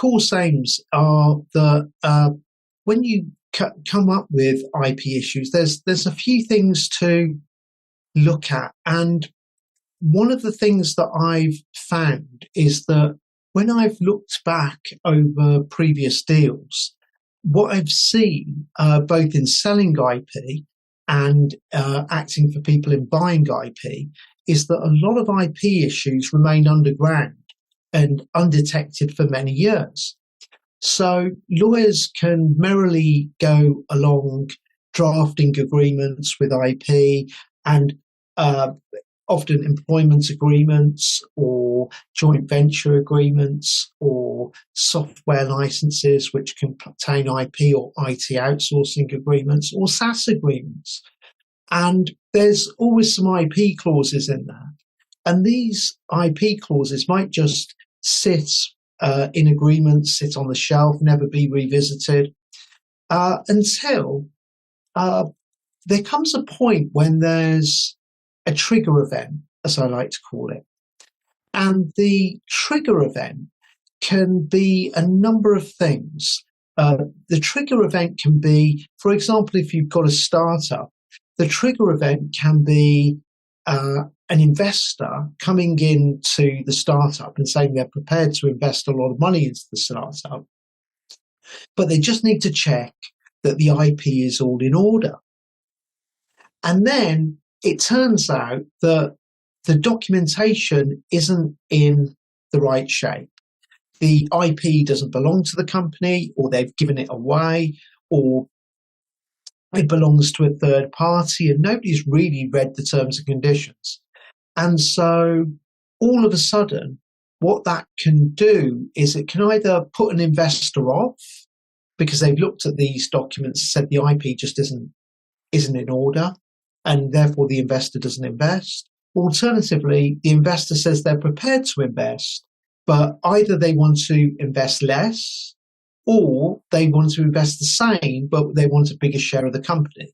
course aims are that when you come up with IP issues, there's a few things to look at. And one of the things that I've found is that when I've looked back over previous deals, what I've seen, both in selling IP and acting for people in buying IP, is that a lot of IP issues remain underground and undetected for many years. So lawyers can merrily go along drafting agreements with IP and often employment agreements or joint venture agreements or software licenses which can contain IP or IT outsourcing agreements or SaaS agreements. And there's always some IP clauses in there. And these IP clauses might just sit in agreements, sit on the shelf, never be revisited, until there comes a point when there's a trigger event, as I like to call it. And the trigger event can be a number of things. The trigger event can be, for example, if you've got a startup, the trigger event can be an investor coming into the startup and saying they're prepared to invest a lot of money into the startup, but they just need to check that the IP is all in order. And then it turns out that the documentation isn't in the right shape. The IP doesn't belong to the company, or they've given it away, or it belongs to a third party, and nobody's really read the terms and conditions. And so all of a sudden, what that can do is it can either put an investor off because they've looked at these documents and said the IP just isn't in order, and therefore the investor doesn't invest. Alternatively, the investor says they're prepared to invest, but either they want to invest less or they want to invest the same, but they want a bigger share of the company.